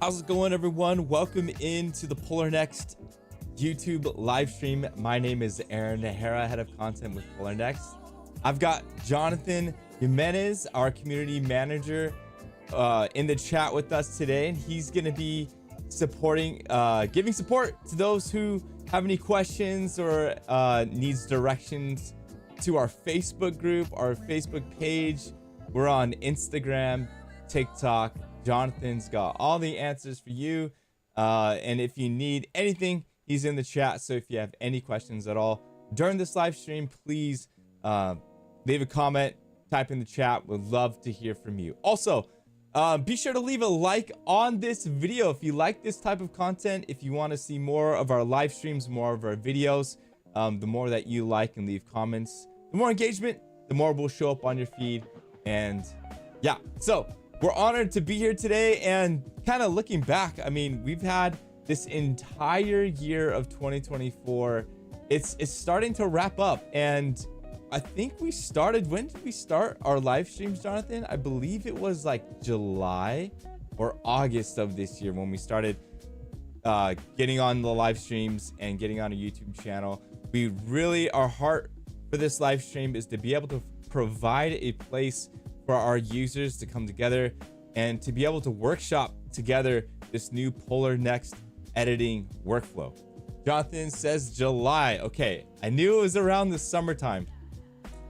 How's it going, everyone? Welcome into the Polarr Next YouTube live stream. My name is Aaron Nahara, head of content with Polarr Next. I've got Jonathan Jimenez, our community manager, in the chat with us today, and he's going to be supporting, giving support to those who have any questions or needs directions to our Facebook group, our Facebook page. We're on Instagram, TikTok. Jonathan's got all the answers for you, and if you need anything, he's in the chat. So if you have any questions at all during this live stream, please leave a comment, type in the chat. Would love to hear from you. Also, be sure to leave a like on this video if you like this type of content. If you want to see more of our live streams, more of our videos, the more that you like and leave comments, the more engagement, the more will show up on your feed. And yeah, so we're honored to be here today. And kind of looking back, I mean, we've had this entire year of 2024. It's starting to wrap up, and I think we started, when did we start our live streams, Jonathan? I believe it was like July or August of this year when we started getting on the live streams and getting on a YouTube channel. We really, our heart for this live stream is to be able to provide a place for our users to come together and to be able to workshop together this new Polarr Next editing workflow. Jonathan says July. Okay, I knew it was around the summertime,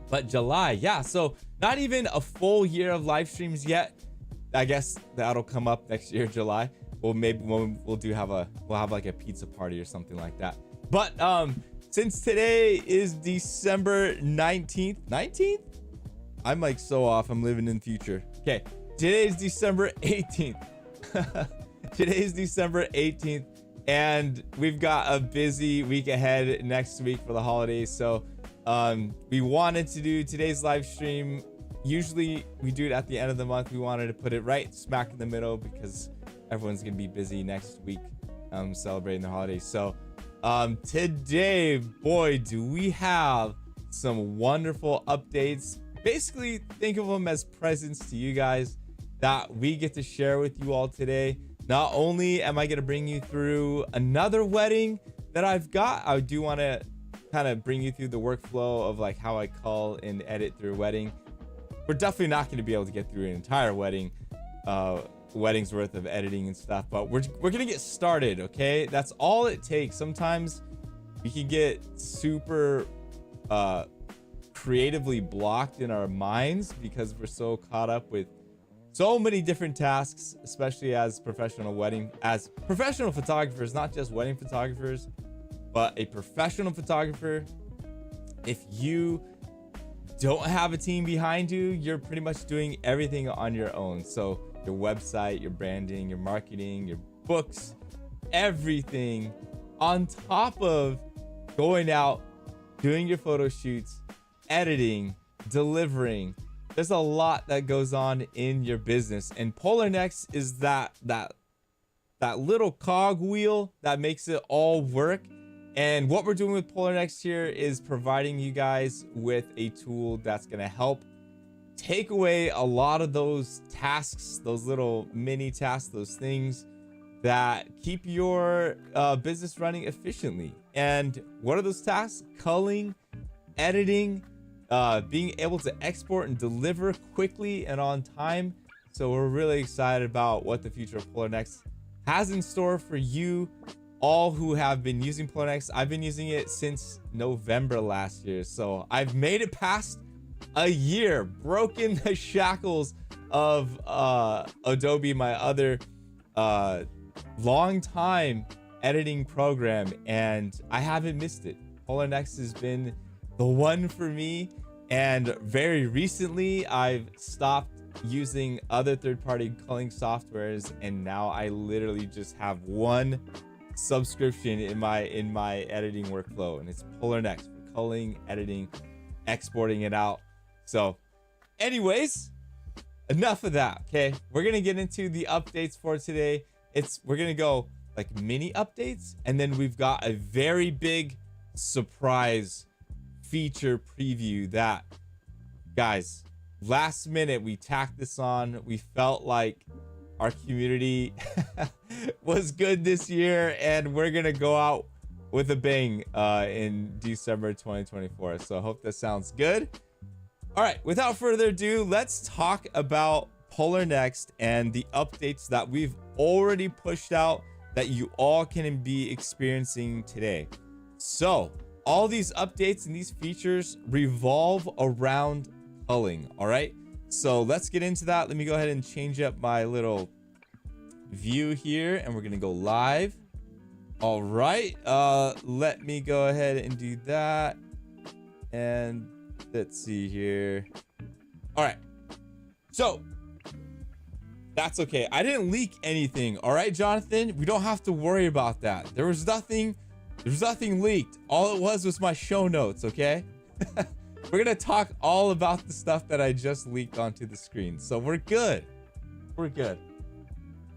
but July, yeah. So not even a full year of live streams yet. I guess that'll come up next year, July. Well, maybe we'll have like a pizza party or something like that. But since today is December 19th. I'm like so off. I'm living in the future. Okay, today is December 18th. Today is December 18th, and we've got a busy week ahead next week for the holidays. So we wanted to do today's live stream. Usually we do it at the end of the month. We wanted to put it right smack in the middle because everyone's gonna be busy next week celebrating the holidays. So today, boy, do we have some wonderful updates. Basically, think of them as presents to you guys that we get to share with you all today. Not only am I going to bring you through another wedding that I've got, I do want to kind of bring you through the workflow of like how I cull and edit through a wedding. We're definitely not going to be able to get through an entire wedding's worth of editing and stuff, but we're going to get started, okay? That's all it takes. Sometimes we can get super creatively blocked in our minds because we're so caught up with so many different tasks, especially as professional photographers, not just wedding photographers, but a professional photographer. If you don't have a team behind you, you're pretty much doing everything on your own. So your website, your branding, your marketing, your books, everything on top of going out, doing your photo shoots, editing, delivering. There's a lot that goes on in your business, and Polarr Next is that little cog wheel that makes it all work. And what we're doing with Polarr Next here is providing you guys with a tool that's going to help take away a lot of those tasks, those little mini tasks, those things that keep your business running efficiently. And what are those tasks? Culling, editing, being able to export and deliver quickly and on time. So we're really excited about what the future of Polarr Next has in store for you all who have been using Polarr Next. I've been using it since November last year, so I've made it past a year, broken the shackles of Adobe, my other long time editing program, and I haven't missed it. Polarr Next has been the one for me. And very recently, I've stopped using other third-party culling softwares, and now I literally just have one subscription in my editing workflow, and it's Polarr Next for culling, editing, exporting it out. So, anyways, enough of that. Okay, we're gonna get into the updates for today. We're gonna go like mini updates, and then we've got a very big surprise feature preview that, guys, last minute we tacked this on. We felt like our community was good this year, and we're gonna go out with a bang in December 2024. So I hope that sounds good. All right, without further ado, let's talk about Polarr Next and the updates that we've already pushed out that you all can be experiencing today. So all these updates and these features revolve around culling. All right, so let's get into that. Let me go ahead and change up my little view here, and we're gonna go live. All right, let me go ahead and do that, and let's see here. All right, so that's okay. I didn't leak anything. All right, Jonathan, we don't have to worry about that. There was nothing leaked. All it was my show notes. Okay. We're gonna talk all about the stuff that I just leaked onto the screen, so we're good. We're good.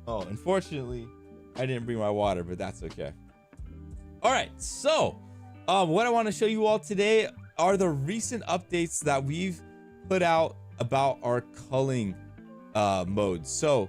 Oh, unfortunately I didn't bring my water, but that's okay. All right, so what I want to show you all today are the recent updates that we've put out about our culling mode. So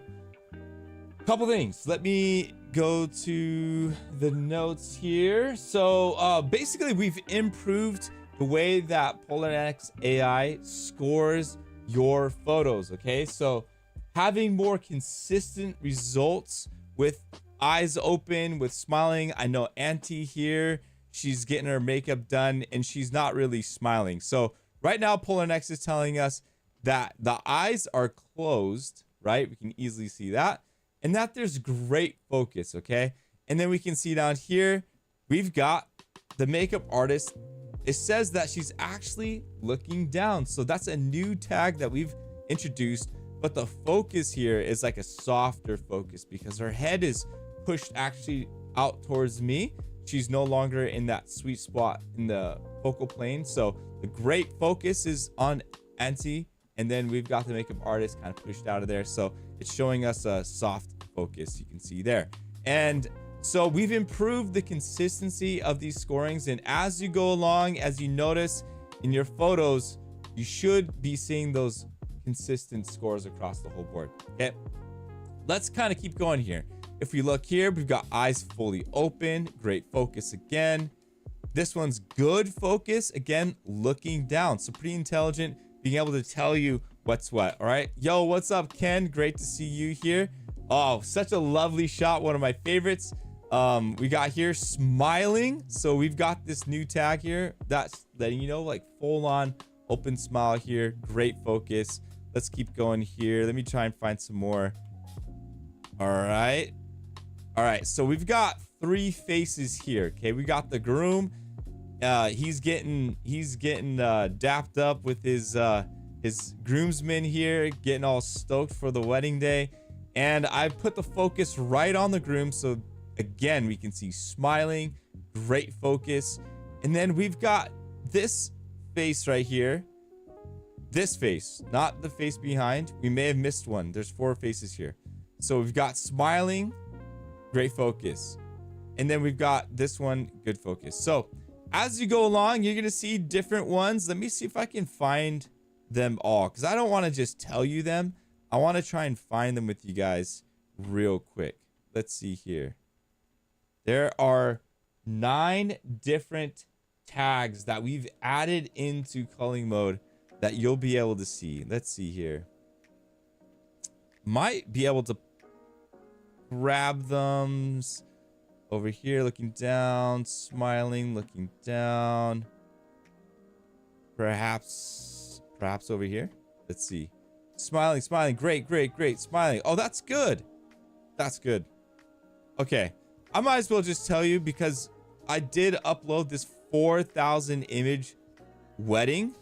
a couple things. Let me go to the notes here. So basically we've improved the way that Polarr Next AI scores your photos. Okay, so having more consistent results with eyes open, with smiling. I know Auntie here, she's getting her makeup done and she's not really smiling. So right now Polarr Next is telling us that the eyes are closed, right? We can easily see that, and that there's great focus. Okay, and then we can see down here we've got the makeup artist. It says that she's actually looking down, so that's a new tag that we've introduced. But the focus here is like a softer focus because her head is pushed actually out towards me. She's no longer in that sweet spot in the focal plane. So the great focus is on Auntie, and then we've got the makeup artist kind of pushed out of there. So it's showing us a soft focus, you can see there. And so we've improved the consistency of these scorings. And as you go along, as you notice in your photos, you should be seeing those consistent scores across the whole board. Okay, let's kind of keep going here. If we look here, we've got eyes fully open, great focus again. This one's good focus again, looking down, so pretty intelligent, being able to tell you what's what. All right, yo, what's up, Ken? Great to see you here. Oh, such a lovely shot, one of my favorites. We got here smiling, so we've got this new tag here that's letting you know, like, full on open smile here, great focus. Let's keep going here. Let me try and find some more. All right, so we've got three faces here. Okay, we got the groom. He's getting dapped up with his groomsmen here, getting all stoked for the wedding day. And I put the focus right on the groom, so again we can see smiling, great focus. And then we've got this face right here. This face, not the face behind. We may have missed one. There's 4 faces here. So we've got smiling, great focus. And then we've got this one, good focus. So as you go along, you're going to see different ones. Let me see if I can find them all, because I don't want to just tell you them. I want to try and find them with you guys real quick. Let's see here. There are 9 different tags that we've added into culling mode that you'll be able to see. Let's see here. Might be able to grab them over here, looking down, smiling, looking down. Perhaps over here. Let's see. Smiling, great, smiling. Oh, that's good. That's good. Okay, I might as well just tell you, because I did upload this 4,000 image wedding,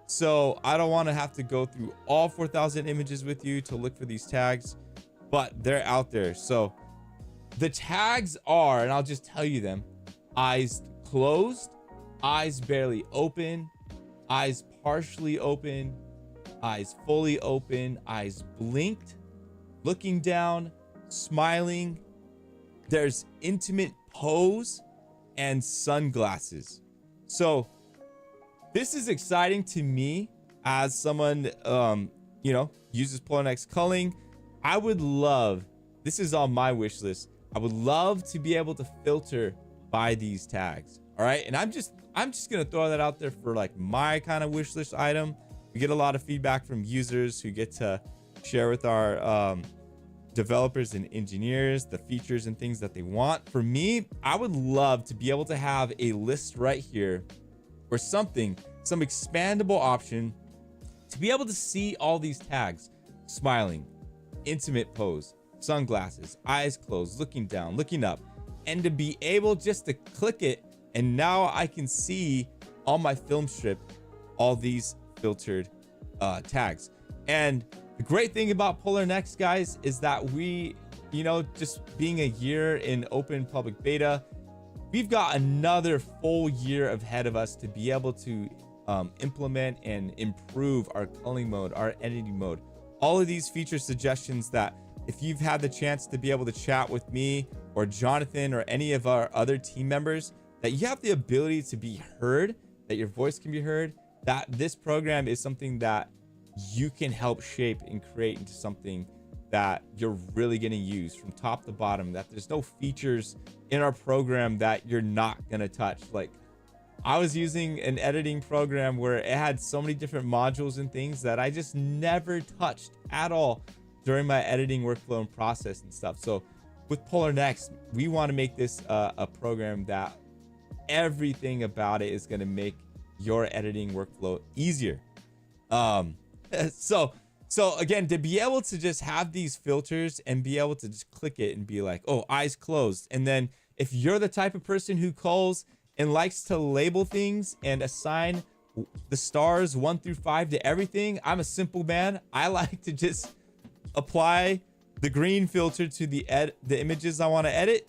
so I don't want to have to go through all 4,000 images with you to look for these tags, but they're out there. So the tags are, and I'll just tell you them: eyes closed, eyes barely open, eyes partially open, eyes fully open, eyes blinked, looking down, smiling. There's intimate pose and sunglasses. So this is exciting to me as someone, you know, uses Polarr Next culling. I would love, this is on my wish list, I would love to be able to filter by these tags. All right, and I'm just gonna throw that out there for like my kind of wish list item. We get a lot of feedback from users who get to share with our developers and engineers the features and things that they want. For me, I would love to be able to have a list right here or some expandable option to be able to see all these tags: smiling, intimate pose, sunglasses, eyes closed, looking down, looking up, and to be able just to click it, and now I can see on my film strip all these filtered tags. And the great thing about Polarr Next, guys, is that we, just being a year in open public beta, we've got another full year ahead of us to be able to implement and improve our culling mode, our editing mode, all of these feature suggestions that if you've had the chance to be able to chat with me or Jonathan or any of our other team members, that you have the ability to be heard, that your voice can be heard, that this program is something that you can help shape and create into something that you're really going to use from top to bottom, that there's no features in our program that you're not going to touch. Like, I was using an editing program where it had so many different modules and things that I just never touched at all during my editing workflow and process and stuff. So with Polarr Next, we want to make this a program that everything about it is going to make your editing workflow easier. So again, to be able to just have these filters and be able to just click it and be like, oh, eyes closed. And then if you're the type of person who calls and likes to label things and assign the stars 1 through 5 to everything, I'm a simple man. I like to just apply the green filter to the images I want to edit,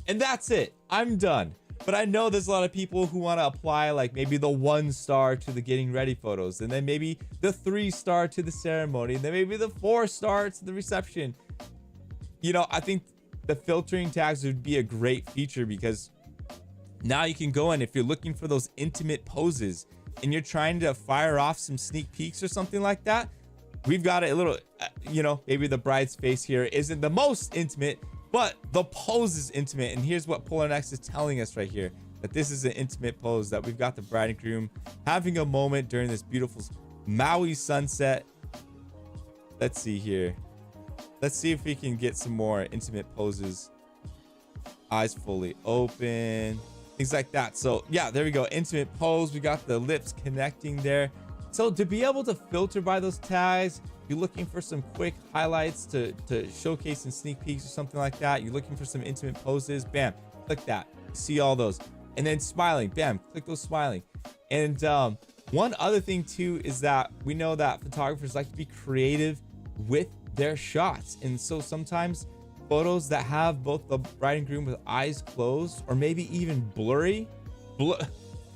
and that's it. I'm done. But I know there's a lot of people who want to apply like maybe the 1 star to the getting ready photos, and then maybe the 3 star to the ceremony, and then maybe the 4 star to the reception. I think the filtering tags would be a great feature, because now you can go in, if you're looking for those intimate poses and you're trying to fire off some sneak peeks or something like that, we've got it a little, maybe the bride's face here isn't the most intimate, but the pose is intimate. And here's what Polarr Next is telling us right here, that this is an intimate pose, that we've got the bride and groom having a moment during this beautiful Maui sunset. Let's see here. Let's see if we can get some more intimate poses. Eyes fully open, things like that. So yeah, there we go. Intimate pose. We got the lips connecting there. So to be able to filter by those tags, you're looking for some quick highlights to showcase and sneak peeks or something like that. You're looking for some intimate poses. Bam, click that. See all those. And then smiling. Bam, click those smiling. And one other thing too is that we know that photographers like to be creative with their shots. And so sometimes photos that have both the bride and groom with eyes closed, or maybe even blurry,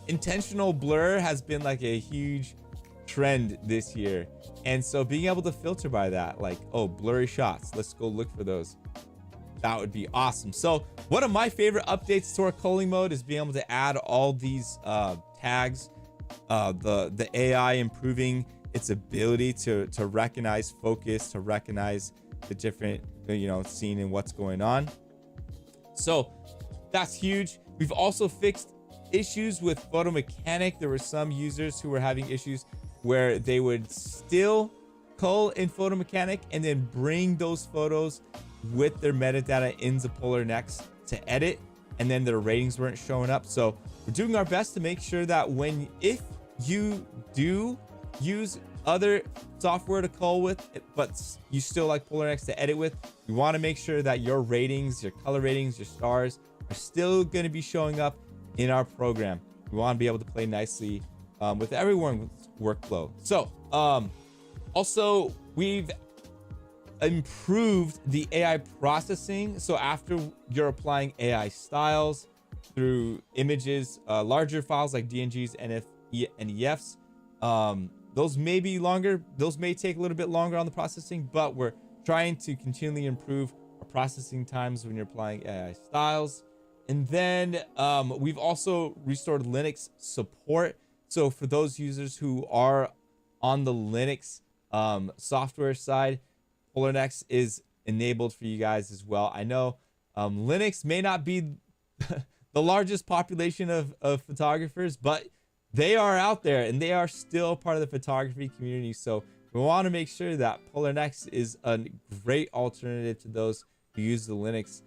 intentional blur has been like a huge trend this year. And so being able to filter by that, like, oh, blurry shots, let's go look for those. That would be awesome. So one of my favorite updates to our culling mode is being able to add all these tags, the AI improving its ability to recognize focus, to recognize the different scene and what's going on. So that's huge. We've also fixed issues with photo mechanic. There were some users who were having issues where they would still cull in photo mechanic and then bring those photos with their metadata into Polarr Next to edit, and then their ratings weren't showing up. So we're doing our best to make sure that if you do use other software to cull with, but you still like Polarr Next to edit with, you want to make sure that your ratings, your color ratings, your stars are still going to be showing up in our program. We want to be able to play nicely with everyone's workflow. So also we've improved the AI processing. So after you're applying AI styles through images, larger files like DNGs, NEFs, those may be longer, those may take a little bit longer on the processing, but we're trying to continually improve our processing times when you're applying AI styles. And then we've also restored Linux support. So for those users who are on the Linux software side, Polarr Next is enabled for you guys as well. I know Linux may not be the largest population of photographers, but they are out there and they are still part of the photography community. So we want to make sure that Polarr Next is a great alternative to those who use the Linux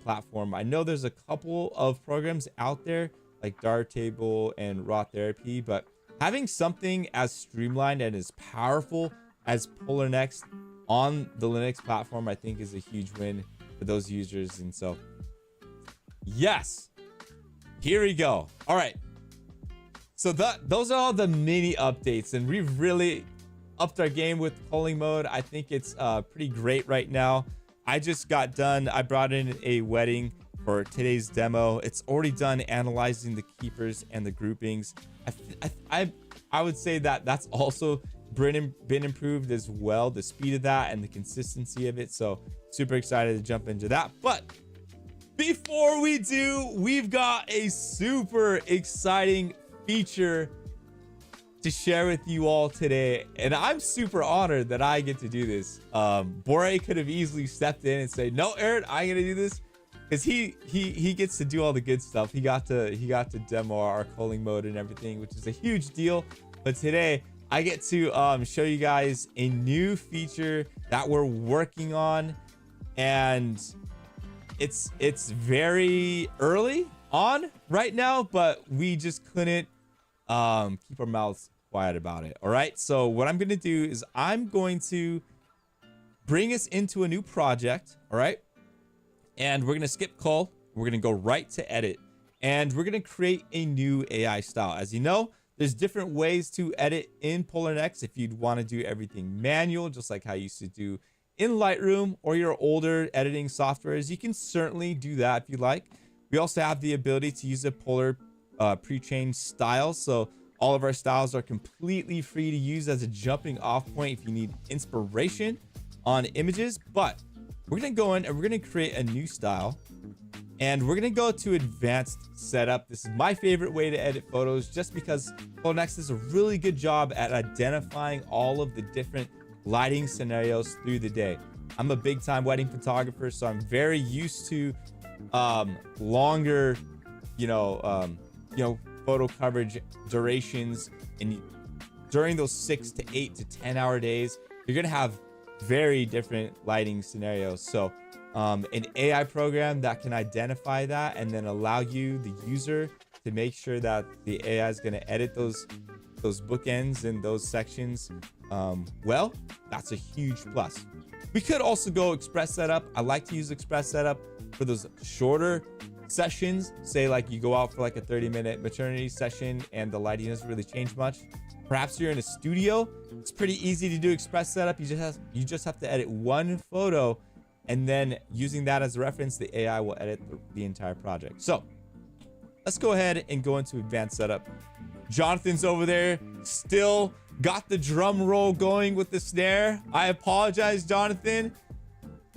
platform. I know there's a couple of programs out there like Darktable and Raw Therapy, but having something as streamlined and as powerful as Polarr Next on the Linux platform, I think is a huge win for those users. And so, yes, here we go. All right. So those are all the mini updates, and we've really upped our game with Culling Mode. I think it's pretty great right now. I just got done. I brought in a wedding for today's demo. It's already done analyzing the keepers and the groupings. I would say that that's also been improved as well, the speed of that and the consistency of it. So super excited to jump into that. But before we do, we've got a super exciting feature to share with you all today, and I'm super honored that I get to do this. Bore could have easily stepped in and said, "No, Aaron, I'm gonna do this," because he gets to do all the good stuff. He got to demo our Culling Mode and everything, which is a huge deal. But today I get to show you guys a new feature that we're working on, and it's very early on right now, but we just couldn't keep our mouths quiet about it. All right, so what I'm gonna do is I'm going to bring us into a new project. All right, and we're gonna skip cull. We're gonna go right to edit, and we're gonna create a new AI style. As you know, there's different ways to edit in Polarr Next. If you'd want to do everything manual, just like how you used to do in Lightroom or your older editing softwares, you can certainly do that if you like. We also have the ability to use a Polarr pre-trained style, so all of our styles are completely free to use as a jumping off point if you need inspiration on images. But we're gonna go in and we're gonna create a new style, and we're gonna go to advanced setup. This is my favorite way to edit photos, just because Polarr Next does a really good job at identifying all of the different lighting scenarios through the day. I'm a big time wedding photographer, so I'm very used to longer photo coverage durations, and during those 6 to 8 to 10 hour days, you're gonna have very different lighting scenarios. So an AI program that can identify that and then allow you, the user, to make sure that the AI is going to edit those bookends and those sections well, that's a huge plus. We could also go express setup. I like to use express setup for those shorter sessions. Say like you go out for like a 30-minute maternity session and the lighting doesn't really change much. Perhaps you're in a studio. It's pretty easy to do express setup. You just have to edit one photo, and then using that as a reference, the AI will edit the entire project. So let's go ahead and go into advanced setup. Jonathan's over there, still got the drum roll going with the snare. I apologize, Jonathan.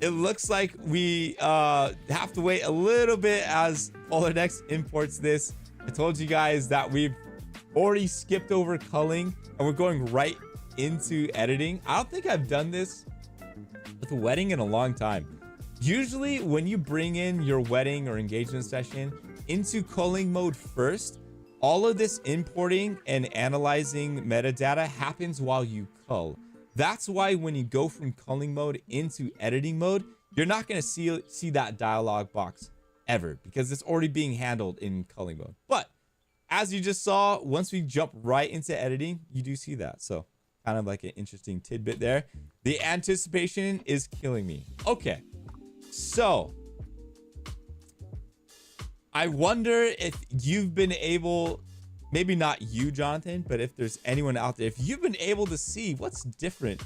It looks like we have to wait a little bit as Polarr Next imports this. I told you guys that we've already skipped over culling and we're going right into editing. I don't think I've done this with a wedding in a long time. Usually when you bring in your wedding or engagement session into culling mode first, all of this importing and analyzing metadata happens while you cull. That's why when you go from culling mode into editing mode, you're not going to see that dialog box ever, because it's already being handled in culling mode. But as you just saw, once we jump right into editing, you do see that. So kind of like an interesting tidbit there. The anticipation is killing me. Okay, so I wonder if you've been able, maybe not you, Jonathan, but if there's anyone out there, if you've been able to see what's different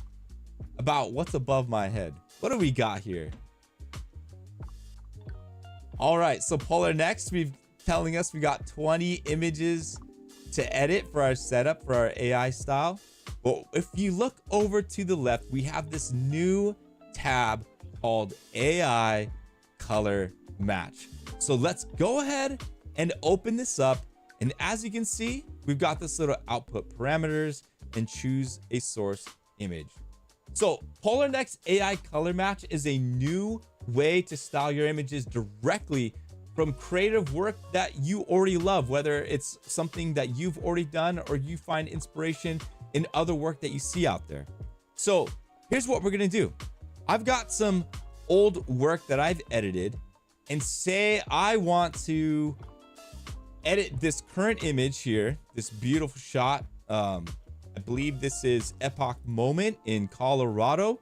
about what's above my head. What do we got here? All right, so Polarr Next, telling us we got 20 images to edit for our setup for our AI style. Well, if you look over to the left, we have this new tab called AI Color Match. So let's go ahead and open this up. And as you can see, we've got this little output parameters and choose a source image. So Polarr Next AI color match is a new way to style your images directly from creative work that you already love, whether it's something that you've already done or you find inspiration in other work that you see out there. So here's what we're gonna do. I've got some old work that I've edited, and say I want to edit this current image here, this beautiful shot. I believe this is Epoch Moment in Colorado.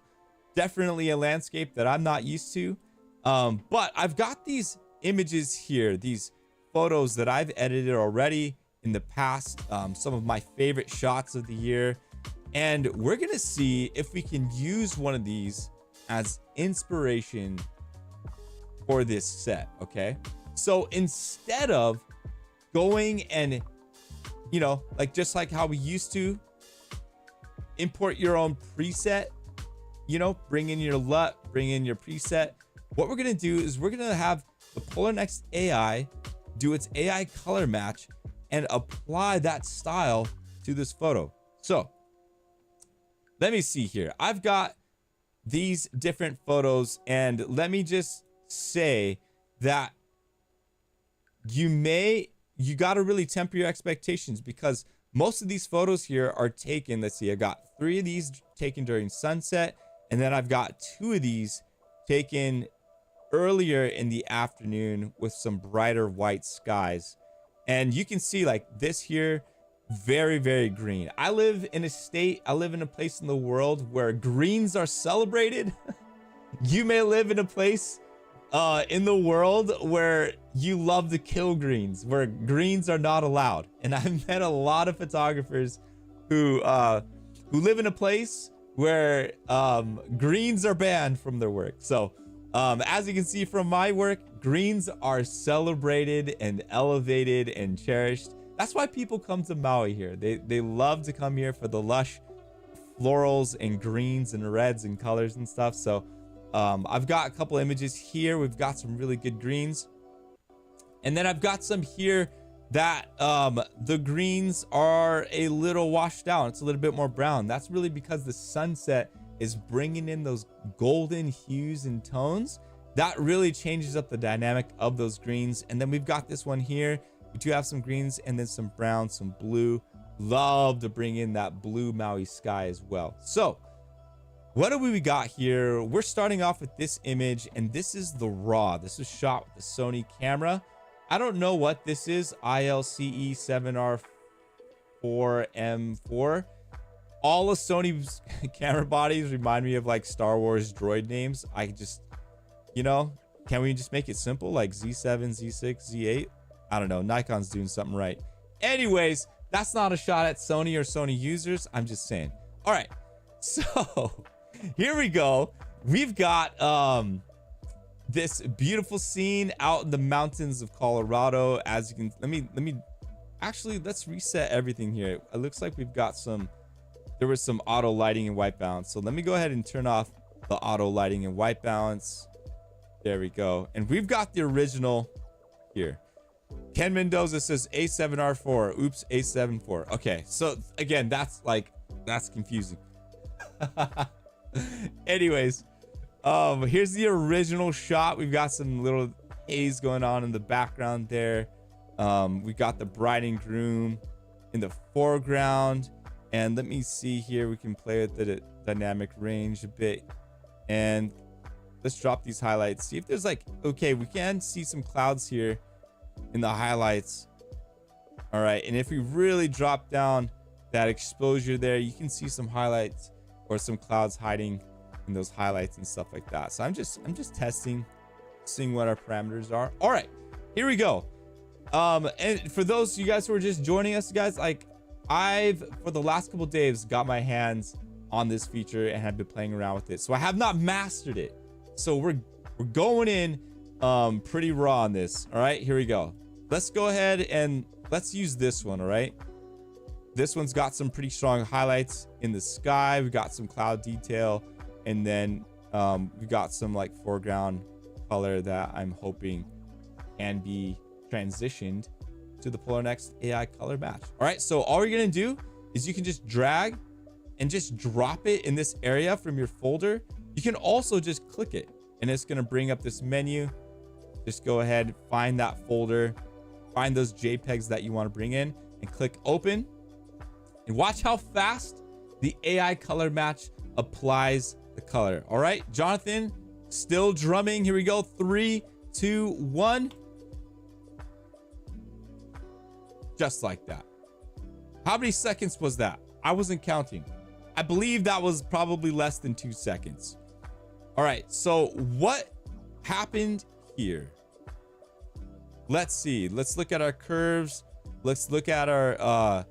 Definitely a landscape that I'm not used to. But I've got these images here, these photos that I've edited already in the past, some of my favorite shots of the year. And we're gonna see if we can use one of these as inspiration for this set, okay? So instead of going and, you know, like just like how we used to import your own preset, you know, bring in your LUT, bring in your preset. What we're gonna do is we're gonna have the Polarr Next AI do its AI color match and apply that style to this photo. So let me see here. I've got these different photos, and let me just say that you got to really temper your expectations, because most of these photos here are taken. Let's see, I've got 3 of these taken during sunset, and then I've got 2 of these taken earlier in the afternoon with some brighter white skies. And you can see like this here, very, very green. I live in a place in the world where greens are celebrated. You may live in a place in the world where you love to kill greens, where greens are not allowed. And I've met a lot of photographers who live in a place where greens are banned from their work. So as you can see from my work, greens are celebrated and elevated and cherished. That's why people come to Maui here. They love to come here for the lush florals and greens and reds and colors and stuff. So I've got a couple images here. We've got some really good greens. And then I've got some here that the greens are a little washed out. It's a little bit more brown. That's really because the sunset is bringing in those golden hues and tones. That really changes up the dynamic of those greens. And then we've got this one here. We do have some greens and then some brown, some blue. Love to bring in that blue Maui sky as well. So what do we got here? We're starting off with this image, and this is the raw. This is shot with the Sony camera. I don't know what this is. ILCE 7R4M4. All of Sony's camera bodies remind me of like Star Wars droid names. I just, you know, can we just make it simple, like Z7, Z6, Z8? I don't know. Nikon's doing something right. Anyways, that's not a shot at Sony or Sony users. I'm just saying. All right. So here we go. We've got this beautiful scene out in the mountains of Colorado. As you can, let me actually, let's reset everything here. It looks like we've got there was some auto lighting and white balance. So let me go ahead and turn off the auto lighting and white balance. There we go. And we've got the original here. Ken Mendoza says A7R4. Oops, A74. Okay, so again, that's confusing. Anyways, here's the original shot. We've got some little haze going on in the background there. We got the bride and groom in the foreground. And let me see here. We can play with the dynamic range a bit. And let's drop these highlights. See if there's like, okay, we can see some clouds here in the highlights. All right, and if we really drop down that exposure there, you can see some highlights or some clouds hiding in those highlights and stuff like that. So I'm just testing, seeing what our parameters are. All right, here we go. And for those of you guys who are just joining us, guys, like I've for the last couple days got my hands on this feature and have been playing around with it. So I have not mastered it. So we're going in pretty raw on this. All right, here we go. Let's go ahead and let's use this one. All right, this one's got some pretty strong highlights in the sky. We got some cloud detail, and then we got some like foreground color that I'm hoping can be transitioned to the Polarr Next AI color match. All right, so all you're gonna do is you can just drag and just drop it in this area from your folder, you can also just click it and it's going to bring up this menu. Just go ahead, find that folder, find those JPEGs that you want to bring in and click open, and watch how fast the AI color match applies the color. All right, Jonathan, still drumming. Here we go. 3, 2, 1. Just like that. How many seconds was that? I wasn't counting. I believe that was probably less than 2 seconds. All right, so what happened here? Let's see. Let's look at our curves. Let's look at our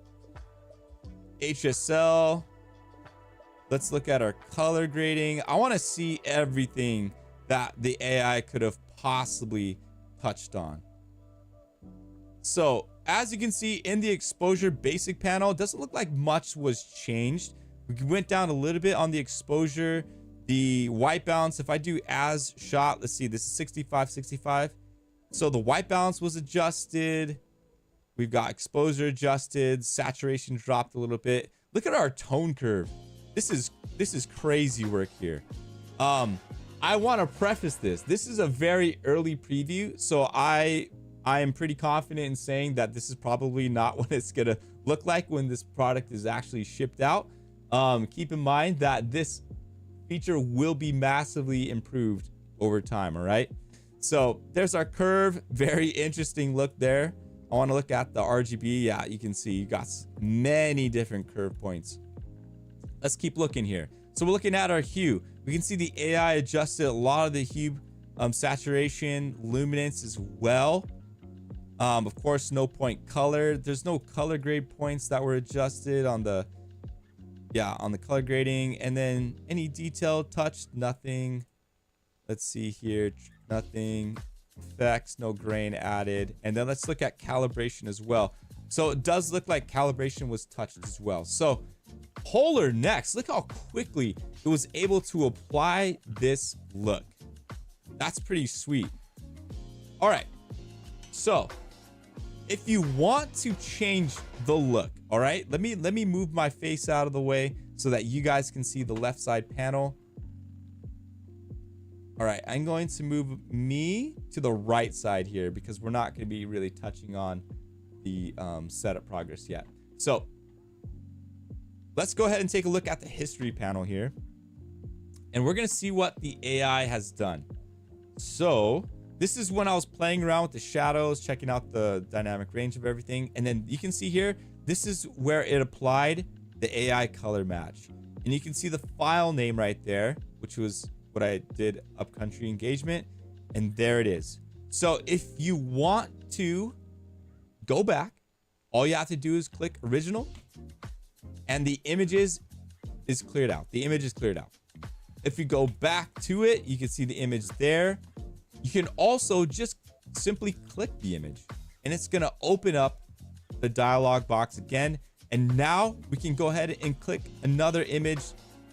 HSL. Let's look at our color grading. I want to see everything that the AI could have possibly touched on. So as you can see in the exposure basic panel, it doesn't look like much was changed. We went down a little bit on the exposure, the white balance. If I do as shot, let's see, this is 65, 65. So the white balance was adjusted. We've got exposure adjusted, saturation dropped a little bit. Look at our tone curve. This is crazy work here. I want to preface this. This is a very early preview, so I am pretty confident in saying that this is probably not what it's gonna look like when this product is actually shipped out. Keep in mind that this feature will be massively improved over time. All right, so there's our curve. Very interesting look there. I want to look at the RGB. Yeah, you can see you got many different curve points. Let's keep looking here. So we're looking at our hue. We can see the AI adjusted a lot of the hue, saturation, luminance as well. Of course, no point color. There's no color grade points that were adjusted on the color grading. And then any detail touched, nothing. Let's see here, nothing. Effects, no grain added. And then let's look at calibration as well. So it does look like calibration was touched as well. So Polarr Next, look how quickly it was able to apply this look. That's pretty sweet. All right, so if you want to change the look, all right, let me move my face out of the way so that you guys can see the left side panel. All right, I'm going to move me to the right side here because we're not going to be really touching on the setup progress yet. So let's go ahead and take a look at the history panel here, and we're going to see what the AI has done. So this is when I was playing around with the shadows, checking out the dynamic range of everything. And then you can see here, this is where it applied the AI color match. And you can see the file name right there, which was what I did, upcountry engagement. And there it is. So if you want to go back, all you have to do is click original and the images is cleared out. The image is cleared out. If you go back to it, you can see the image there. You can also just simply click the image and it's going to open up the dialog box again. And now we can go ahead and click another image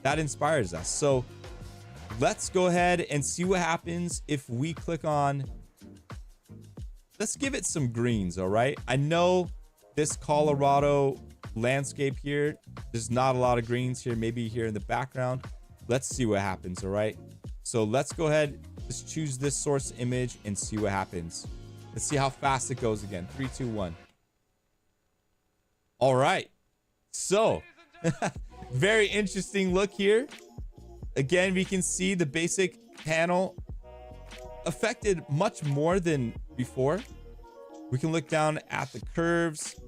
that inspires us. So let's go ahead and see what happens if we click on, let's give it some greens. All right, I know this Colorado landscape here, there's not a lot of greens here, maybe here in the background. Let's see what happens. All right, so let's go ahead, just choose this source image and see what happens. Let's see how fast it goes again. 3, 2, 1. All right, so very interesting look here. Again, we can see the basic panel affected much more than before. We can look down at the curves,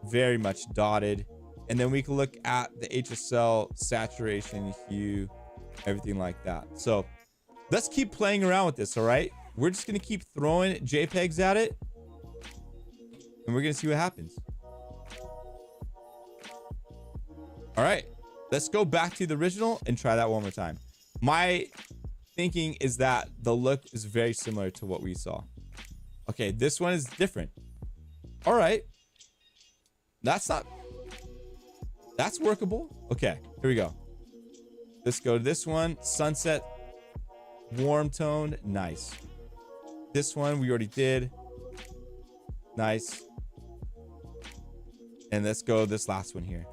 very much dotted. And then we can look at the HSL, saturation, hue, everything like that. So let's keep playing around with this, all right? We're just gonna keep throwing JPEGs at it and we're gonna see what happens. All right, let's go back to the original and try that one more time. My thinking is that the look is very similar to what we saw. Okay, this one is different. All right, that's workable. Okay, here we go. Let's go to this one, sunset, warm tone, nice. This one we already did, nice. And let's go this last one here.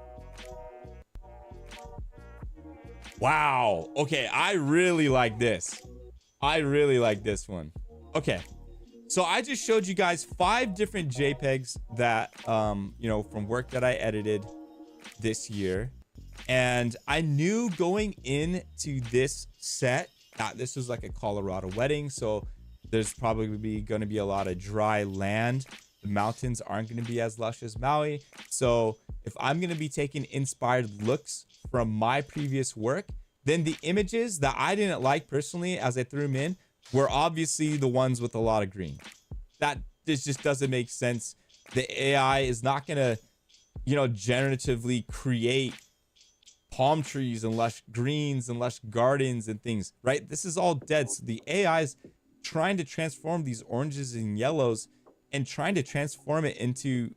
Wow. Okay, I really like this. I really like this one. Okay. So I just showed you guys 5 different JPEGs that you know, from work that I edited this year. And I knew going into this set that this was like a Colorado wedding, so there's probably going to be a lot of dry land. The mountains aren't going to be as lush as Maui. So if I'm going to be taking inspired looks from my previous work, then the images that I didn't like personally as I threw them in were obviously the ones with a lot of green. That this just doesn't make sense. The AI is not going to, you know, generatively create palm trees and lush greens and lush gardens and things, right? This is all dead. So the AI is trying to transform these oranges and yellows and trying to transform it into,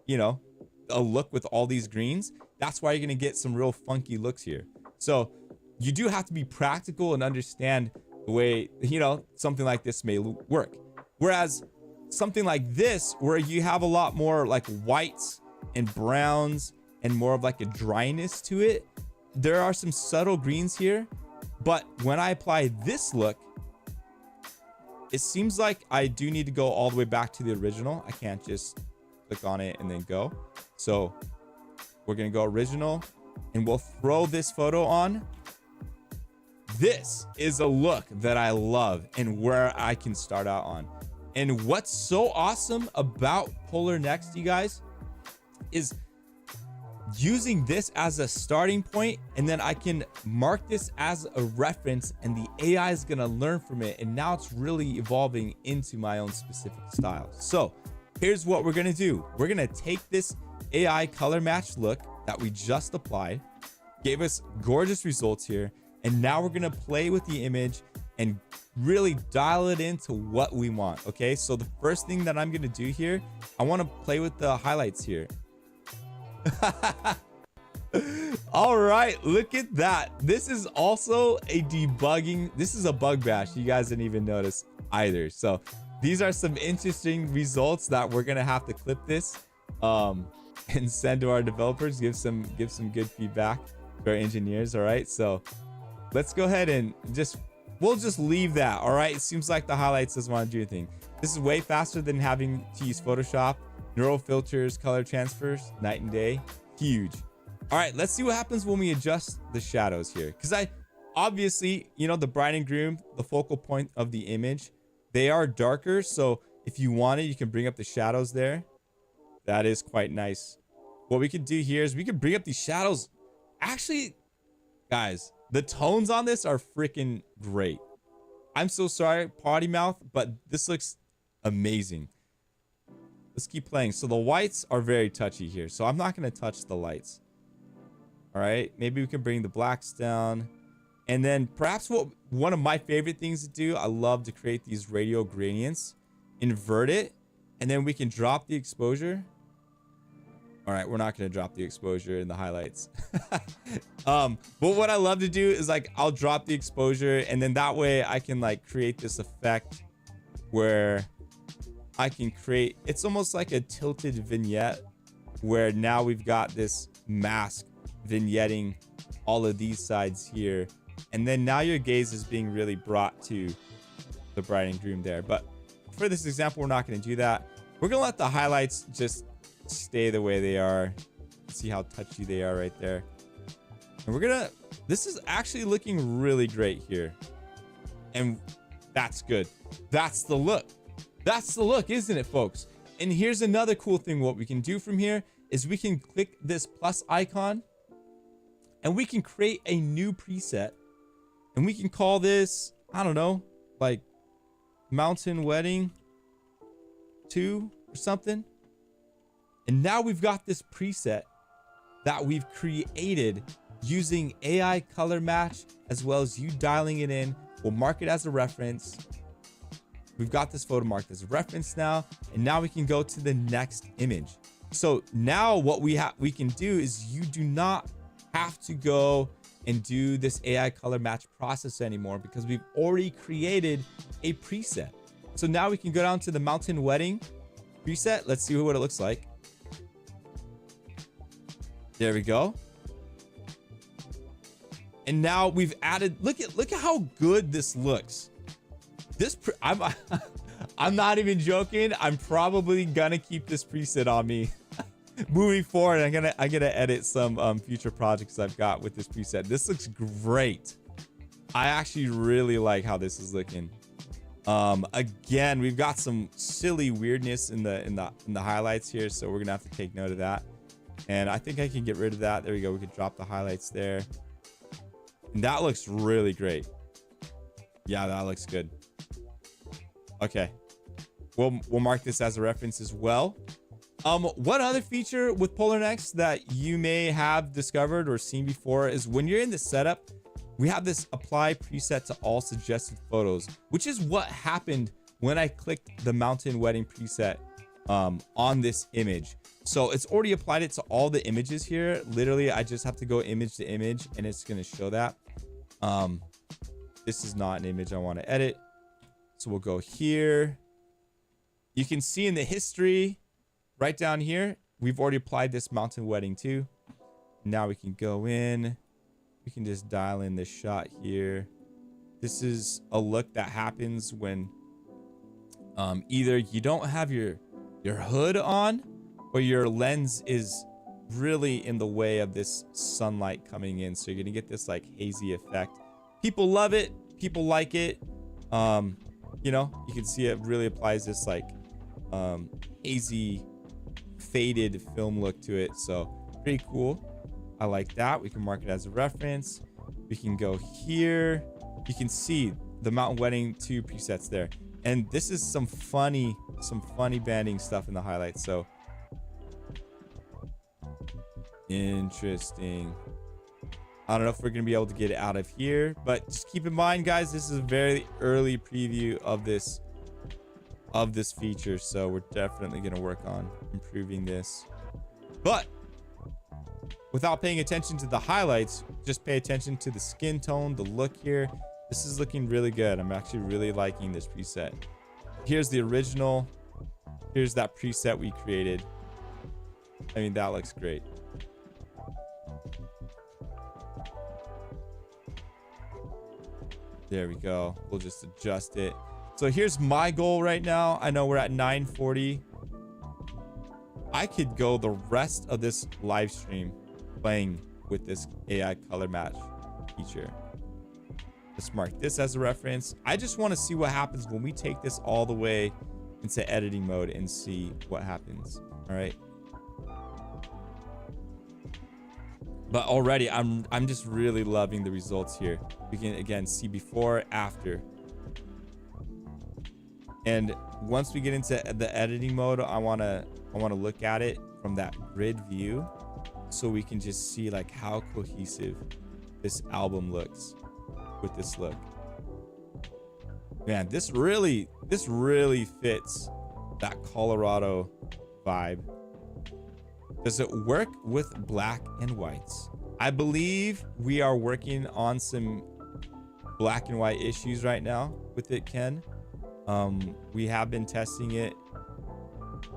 you know, a look with all these greens. That's why you're going to get some real funky looks here. So you do have to be practical and understand the way, you know, something like this may work. Whereas something like this, where you have a lot more like whites and browns and more of like a dryness to it, there are some subtle greens here. But when I apply this look, it seems like I do need to go all the way back to the original. I can't just click on it and then go. So we're gonna go original and we'll throw this photo on. This is a look that I love and where I can start out on. And what's so awesome about Polarr Next, you guys, is using this as a starting point, and then I can mark this as a reference and the AI is gonna learn from it, and now it's really evolving into my own specific style. So here's what we're gonna do. We're gonna take this AI color match look that we just applied, gave us gorgeous results here, and now we're gonna play with the image and really dial it into what we want. Okay, so the first thing that I'm gonna do here, I want to play with the highlights here. All right, look at that. This is also a debugging. This is a bug bash. You guys didn't even notice either. So these are some interesting results that we're gonna have to clip this and send to our developers. Give some good feedback to our engineers. All right, so let's go ahead and we'll just leave that. All right, it seems like the highlights doesn't want to do anything. This is way faster than having to use Photoshop. Neural filters, color transfers, night and day, huge. All right, let's see what happens when we adjust the shadows here. Because I obviously, you know, the bride and groom, the focal point of the image, they are darker. So if you wanted, you can bring up the shadows there. That is quite nice. What we could do here is we could bring up these shadows. Actually, guys, the tones on this are freaking great. I'm so sorry, potty mouth, but this looks amazing. Let's keep playing. So the whites are very touchy here, so I'm not going to touch the lights. All right, maybe we can bring the blacks down. And then perhaps one of my favorite things to do, I love to create these radial gradients, invert it, and then we can drop the exposure. All right, we're not going to drop the exposure in the highlights. But what I love to do is like I'll drop the exposure, and then that way I can like create this effect where I can create, it's almost like a tilted vignette where now we've got this mask vignetting all of these sides here, and then now your gaze is being really brought to the bride and groom there. But for this example, we're not going to do that. We're going to let the highlights just stay the way they are. See how touchy they are right there. And we're gonna, this is actually looking really great here, and that's good. That's the look. That's the look, isn't it, folks? And here's another cool thing. What we can do from here is we can click this plus icon and we can create a new preset, and we can call this, I don't know, like Mountain Wedding 2 or something. And now we've got this preset that we've created using AI color match, as well as you dialing it in. We'll mark it as a reference. We've got this photo marked as a reference now, and now we can go to the next image. So now what we can do is you do not have to go and do this AI color match process anymore, because we've already created a preset. So now we can go down to the Mountain Wedding preset. Let's see what it looks like. There we go. And now we've added, look at how good this looks. I'm not even joking. I'm probably gonna keep this preset on me moving forward. I'm gonna edit some future projects I've got with this preset. This looks great. I actually really like how this is looking. Again, we've got some silly weirdness in the highlights here, so we're gonna have to take note of that. And I think I can get rid of that. There we go. We could drop the highlights there. And that looks really great. Yeah, that looks good. Okay. We'll mark this as a reference as well. One other feature with Polarr Next that you may have discovered or seen before is when you're in the setup, we have this apply preset to all suggested photos, which is what happened when I clicked the mountain wedding preset on this image. So it's already applied it to all the images here. Literally, I just have to go image to image and it's going to show that. This is not an image I want to edit. So we'll go here. You can see in the history right down here, we've already applied this mountain wedding too. Now we can go in. We can just dial in this shot here. This is a look that happens when either you don't have your hood on or your lens is really in the way of this sunlight coming in. So you're gonna get this like hazy effect. People love it. People like it. You know, you can see it really applies this like hazy faded film look to it. So pretty cool. I like that. We can mark it as a reference. We can go here. You can see the mountain wedding 2 presets there. And this is some funny banding stuff in the highlights. So interesting. I don't know if we're gonna be able to get it out of here, but just keep in mind, guys, this is a very early preview of this feature, so we're definitely gonna work on improving this. But without paying attention to the highlights, just pay attention to the skin tone, the look here. This is looking really good. I'm actually really liking this preset. Here's the original. Here's that preset we created. I mean, that looks great. There we go. We'll just adjust it. So here's my goal right now. I know we're at 940. I could go the rest of this live stream playing with this AI color match feature. Let's mark this as a reference. I just want to see what happens when we take this all the way into editing mode and see what happens. All right. But already I'm just really loving the results here. We can again see before, after. And once we get into the editing mode, I want to look at it from that grid view so we can just see like how cohesive this album looks with this look. Man, this really fits that Colorado vibe. Does it work with black and whites? I believe we are working on some black and white issues right now with it, Ken. We have been testing it,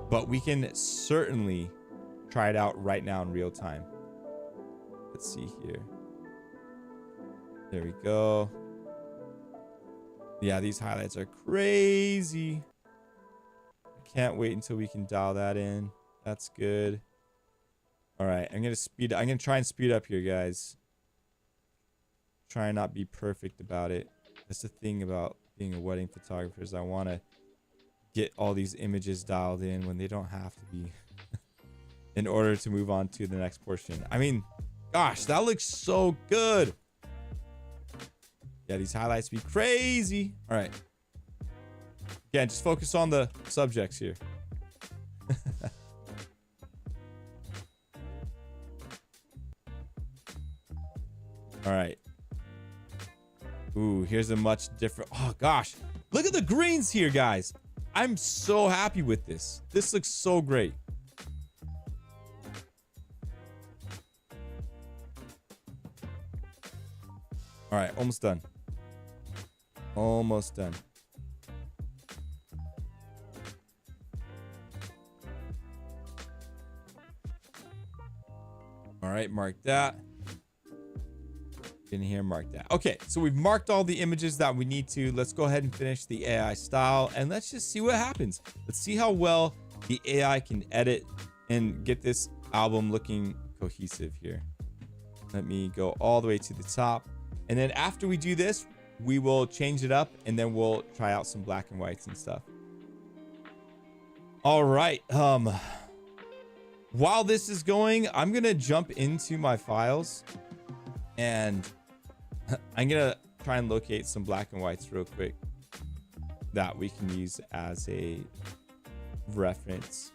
but we can certainly try it out right now in real time. Let's see here. There we go. Yeah, these highlights are crazy. I can't wait until we can dial that in. That's good. All right, I'm gonna try and speed up here, guys. Try and not be perfect about it. That's the thing about being a wedding photographer, is I want to get all these images dialed in when they don't have to be in order to move on to the next portion. I mean, gosh, that looks so good. Yeah, these highlights be crazy. All right. Again, just focus on the subjects here. All right. Ooh, here's a much different. Oh gosh, look at the greens here, guys. I'm so happy with this. This looks so great. All right, almost done. Almost done. All right, mark that. in here, mark that. Okay, so we've marked all the images that we need to. Let's go ahead and finish the AI style, and let's just see what happens. Let's see how well the AI can edit and get this album looking cohesive here. Let me go all the way to the top, and then after we do this, we will change it up, and then we'll try out some black and whites and stuff. All right, while this is going, I'm gonna jump into my files, and I'm gonna try and locate some black and whites real quick that we can use as a reference.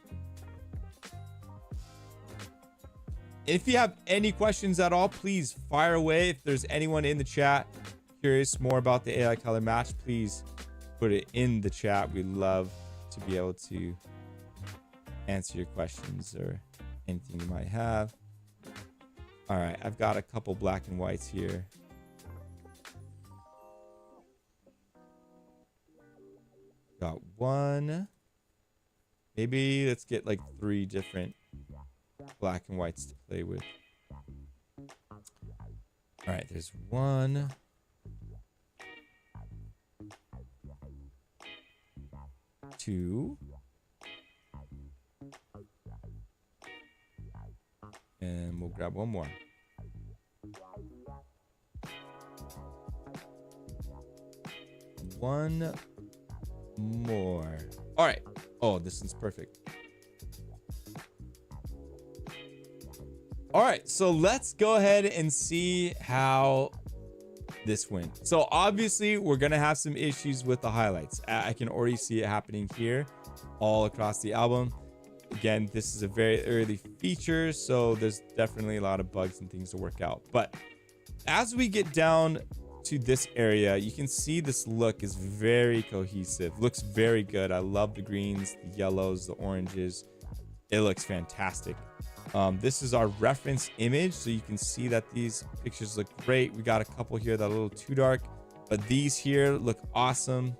If you have any questions at all, please fire away. If there's anyone in the chat curious more about the AI color match, please put it in the chat. We love to be able to answer your questions or anything you might have. All right, I've got a couple black and whites here. Got one. Maybe let's get like 3 different black and whites to play with. All right, there's 1. Two. And we'll grab one more. One more. All right. Oh, this one's perfect. All right, so let's go ahead and see how this went. So obviously we're gonna have some issues with the highlights. I can already see it happening here all across the album. Again, this is a very early feature, so there's definitely a lot of bugs and things to work out. But as we get down to this area, you can see this look is very cohesive. Looks very good. I love the greens, the yellows, the oranges. It looks fantastic. This is our reference image, so you can see that these pictures look great. We got a couple here that are a little too dark, but these here look awesome.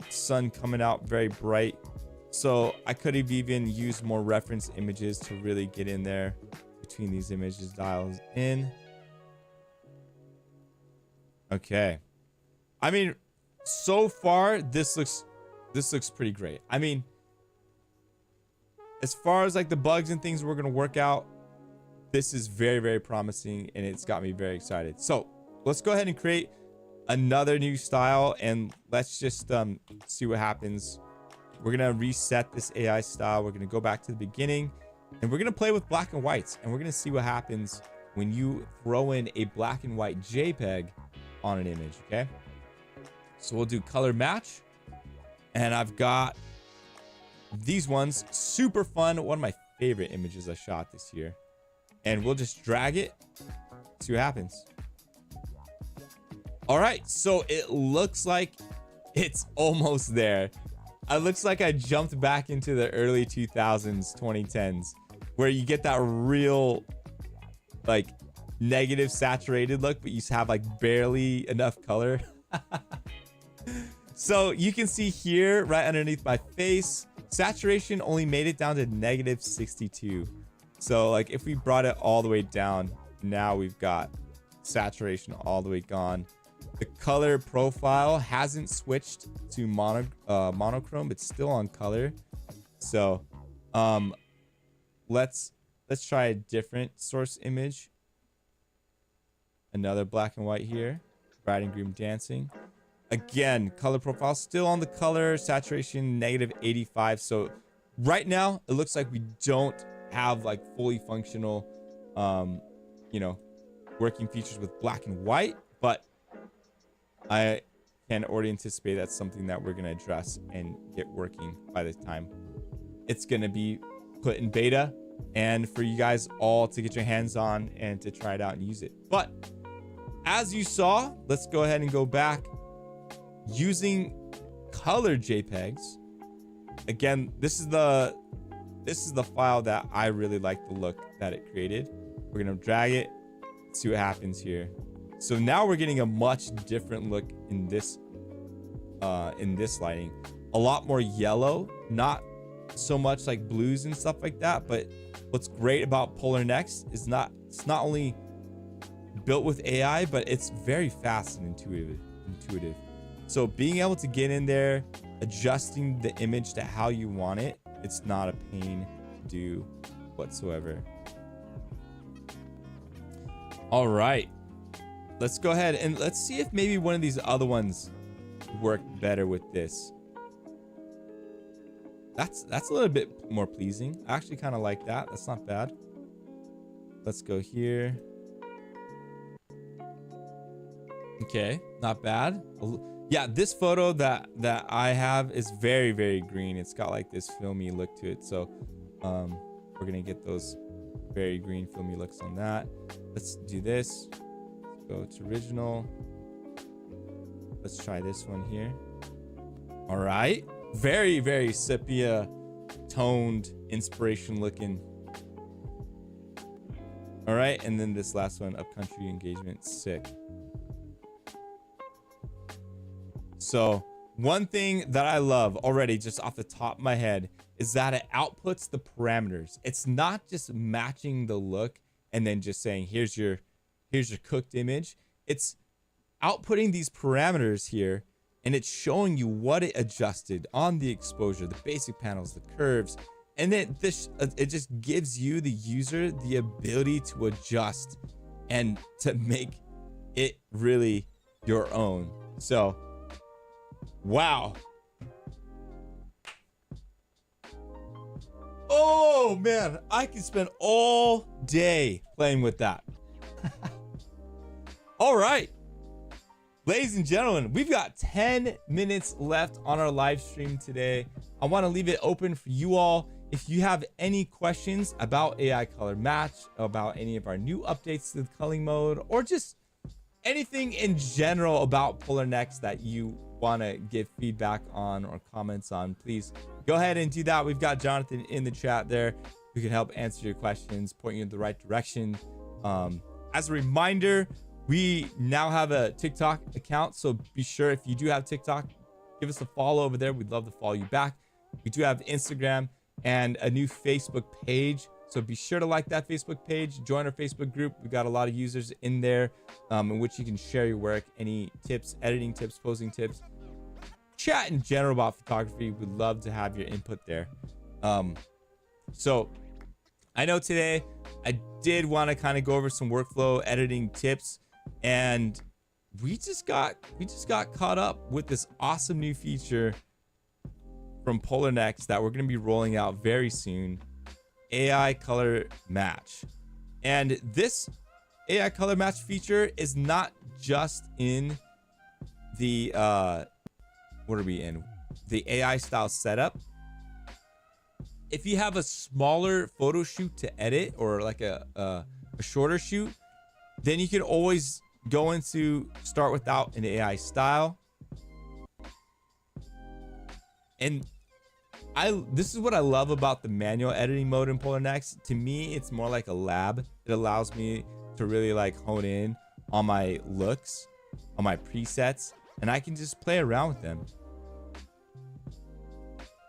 Sun coming out very bright, so I could have even used more reference images to really get in there between these images. Dials in. Okay, I mean, so far this looks pretty great. I mean, as far as like the bugs and things we're gonna work out, this is very, very promising, and it's got me very excited. So let's go ahead and create another new style, and let's just see what happens. We're gonna reset this AI style. We're gonna go back to the beginning, and we're gonna play with black and whites, and we're gonna see what happens when you throw in a black and white JPEG on an image. Okay, so we'll do color match, and I've got these ones. Super fun. One of my favorite images I shot this year, and we'll just drag it, see what happens. All right, so it looks like it's almost there. It looks like I jumped back into the early 2000s, 2010s, where you get that real like negative saturated look, but you have like barely enough color. So you can see here right underneath my face, saturation only made it down to -62. So like if we brought it all the way down, now we've got saturation all the way gone. The color profile hasn't switched to monochrome. It's still on color. So let's try a different source image. Another black and white here. Bride and groom dancing. Again, color profile still on the color, saturation -85. So right now it looks like we don't have like fully functional you know, working features with black and white, but I can already anticipate that's something that we're gonna address and get working by the time it's gonna be put in beta, and for you guys all to get your hands on and to try it out and use it. But as you saw, let's go ahead and go back using color JPEGs. Again, this is the file that I really like the look that it created. We're gonna drag it, see what happens here. So now we're getting a much different look in this lighting. A lot more yellow, not so much like blues and stuff like that, but what's great about Polarr Next is it's not only built with AI, but it's very fast and intuitive. So being able to get in there, adjusting the image to how you want it, it's not a pain to do whatsoever. All right, let's go ahead and let's see if maybe one of these other ones work better with this. That's a little bit more pleasing. I actually kind of like that. That's not bad. Let's go here. Okay, not bad. Yeah, this photo that I have is very, very green. It's got like this filmy look to it. So we're gonna get those very green filmy looks on that. Let's do this. Let's go to original. Let's try this one here. All right, very, very sepia toned inspiration looking. All right, and then this last one, upcountry engagement, sick. So one thing that I love already just off the top of my head is that it outputs the parameters. It's not just matching the look and then just saying, here's your cooked image. It's outputting these parameters here, and it's showing you what it adjusted on the exposure, the basic panels, the curves, and then it just gives you, the user, the ability to adjust and to make it really your own. So wow. Oh man, I can spend all day playing with that. All right, ladies and gentlemen, we've got 10 minutes left on our live stream today. I want to leave it open for you all. If you have any questions about AI color match, about any of our new updates to the culling mode, or just anything in general about Polarr Next that you want to give feedback on or comments on, please go ahead and do that. We've got Jonathan in the chat there who can help answer your questions, point you in the right direction. As a reminder, we now have a TikTok account, so be sure, if you do have TikTok, give us a follow over there. We'd love to follow you back. We do have Instagram and a new Facebook page, so be sure to like that Facebook page, join our Facebook group. We've got a lot of users in there in which you can share your work, any tips, editing tips, posing tips, chat in general about photography. We'd love to have your input there. So I know today I did want to kind of go over some workflow editing tips, and we just got caught up with this awesome new feature from Polarr Next that we're going to be rolling out very soon. AI color match. And this AI color match feature is not just in the what are we in, the AI style setup. If you have a smaller photo shoot to edit, or like a shorter shoot, then you can always go into start without an AI style. And this is what I love about the manual editing mode in Polarr Next. To me, it's more like a lab. It allows me to really like hone in on my looks, on my presets, and I can just play around with them.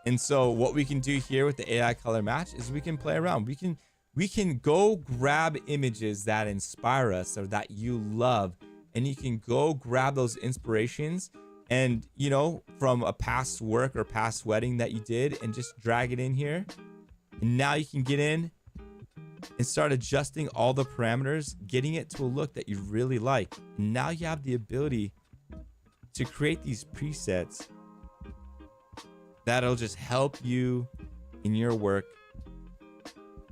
And so what we can do here with the AI color match is we can play around. We can go grab images that inspire us or that you love, and you can go grab those inspirations and, you know, from a past work or past wedding that you did, and just drag it in here. And now you can get in and start adjusting all the parameters, getting it to a look that you really like. And now you have the ability to create these presets that'll just help you in your work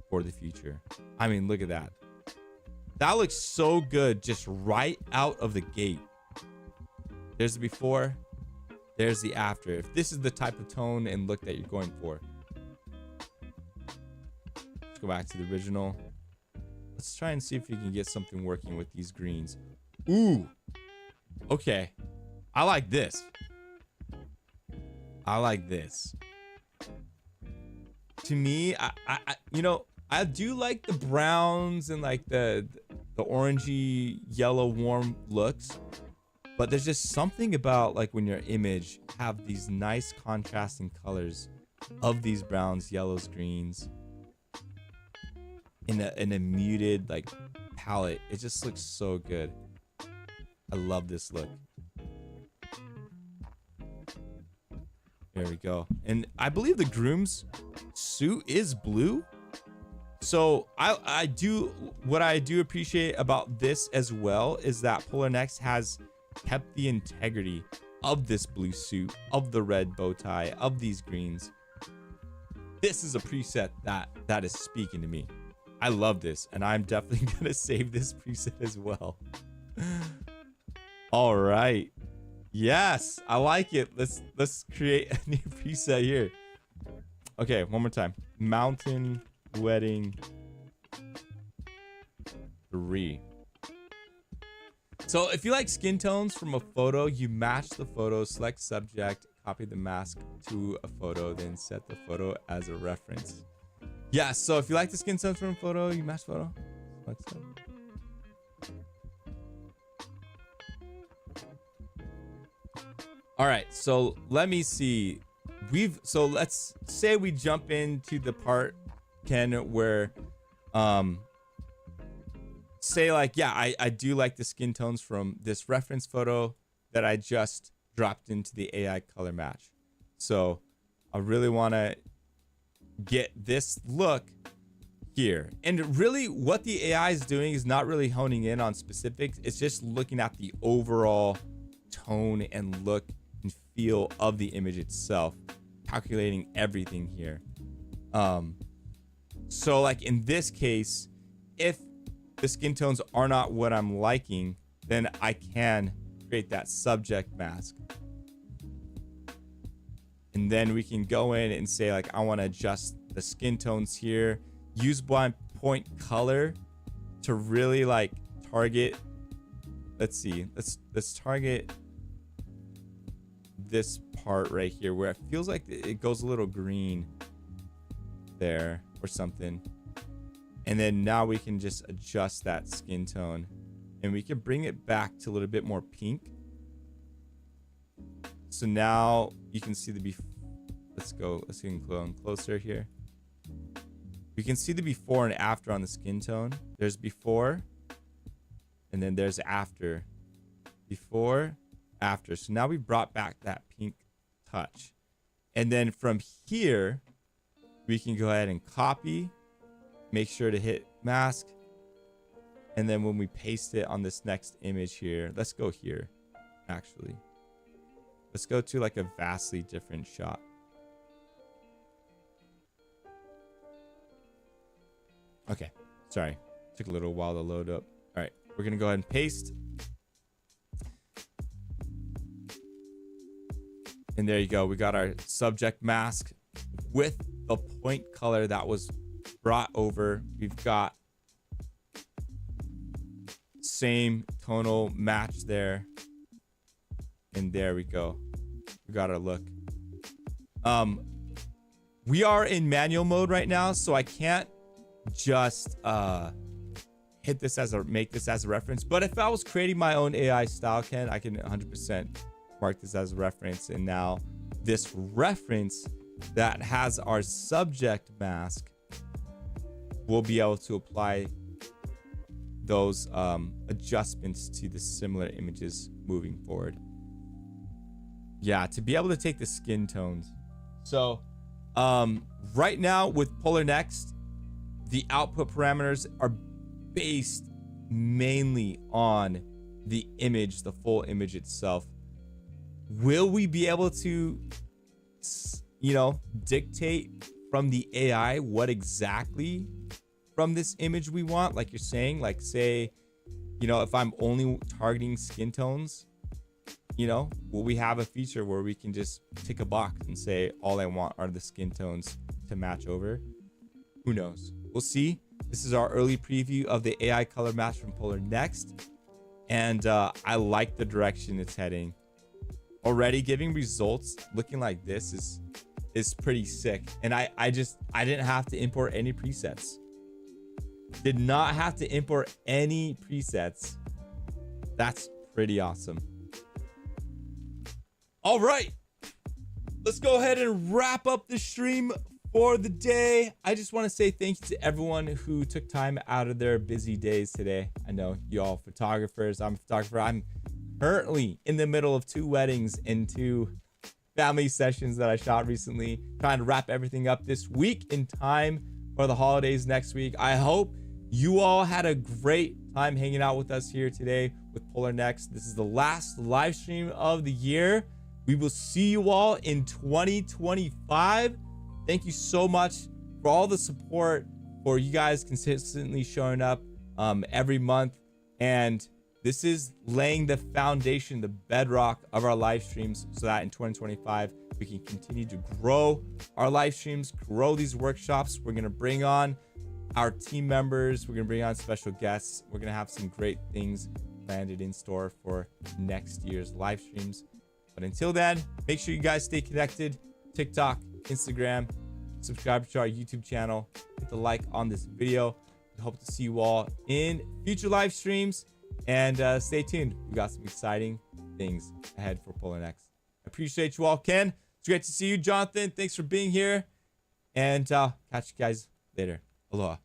for the future. I mean, look at that. That looks so good just right out of the gate. There's the before, there's the after. If this is the type of tone and look that you're going for. Let's go back to the original. Let's try and see if we can get something working with these greens. Ooh, okay. I like this. I like this. To me, you know, I do like the browns and like the orangey yellow warm looks. But there's just something about like when your image have these nice contrasting colors of these browns, yellows, greens. in a muted like palette. It just looks so good. I love this look. There we go. And I believe the groom's suit is blue. So I do, what I do appreciate about this as well is that Polarr Next has kept the integrity of this blue suit, of the red bow tie, of these greens. This is a preset that is speaking to me. I love this, and I'm definitely gonna save this preset as well. All right. Yes, I like it. Let's create a new preset here. Okay, one more time. Mountain wedding 3. So if you like skin tones from a photo, you match the photo, select subject, copy the mask to a photo, then set the photo as a reference. Yeah, so if you like the skin tones from a photo, you match photo. All right, so let me see. So let's say we jump into the part, Ken, where say like, yeah, I do like the skin tones from this reference photo that I just dropped into the AI color match. So I really want to get this look here. And really what the AI is doing is not really honing in on specifics. It's just looking at the overall tone and look and feel of the image itself, calculating everything here. So like in this case, if the skin tones are not what I'm liking, then I can create that subject mask. And then we can go in and say like, I want to adjust the skin tones here, use blind point color to really like target. Let's see, let's target this part right here where it feels like it goes a little green there or something. And then now we can just adjust that skin tone and we can bring it back to a little bit more pink. So now you can see the let's get closer here. You can see the before and after on the skin tone. There's before and then there's after. Before, after. So now we brought back that pink touch. And then from here, we can go ahead and copy, make sure to hit mask. And then when we paste it on this next image here, let's go here, actually. Let's go to like a vastly different shot. Okay, sorry. Took a little while to load up. All right, we're gonna go ahead and paste. And there you go. We got our subject mask with the point color that was brought over. We've got same tonal match there. And there we go. We got our look. We are in manual mode right now, so I can't just hit this as make this as a reference. But if I was creating my own AI style, Ken, I can 100% mark this as a reference. And now this reference that has our subject mask will be able to apply those adjustments to the similar images moving forward. Yeah, to be able to take the skin tones. So right now with Polarr Next, the output parameters are based mainly on the image, the full image itself. Will we be able to, you know, dictate from the AI what exactly from this image we want? Like you're saying, like say, you know, if I'm only targeting skin tones, you know, will we have a feature where we can just tick a box and say, all I want are the skin tones to match over? Who knows? We'll see. This is our early preview of the AI color match from Polarr Next. And I like the direction it's heading. Already giving results looking like this is pretty sick. And I didn't have to import any presets. Did not have to import any presets. That's pretty awesome. All right, let's go ahead and wrap up the stream for the day. I just want to say thank you to everyone who took time out of their busy days today. I know you all photographers. I'm a photographer. I'm currently in the middle of 2 weddings and 2 family sessions that I shot recently, trying to wrap everything up this week in time for the holidays next week. I hope you all had a great time hanging out with us here today with Polarr Next. This is the last live stream of the year. We will see you all in 2025. Thank you so much for all the support, for you guys consistently showing up every month. And this is laying the foundation, the bedrock of our live streams, so that in 2025, we can continue to grow our live streams, grow these workshops. We're going to bring on our team members. We're going to bring on special guests. We're going to have some great things landed in store for next year's live streams. But until then, make sure you guys stay connected. TikTok, Instagram, subscribe to our YouTube channel, hit the like on this video. We hope to see you all in future live streams, and stay tuned. We got some exciting things ahead for Polarr Next. I appreciate you all. Ken, it's great to see you. Jonathan, thanks for being here, and catch you guys later. Aloha.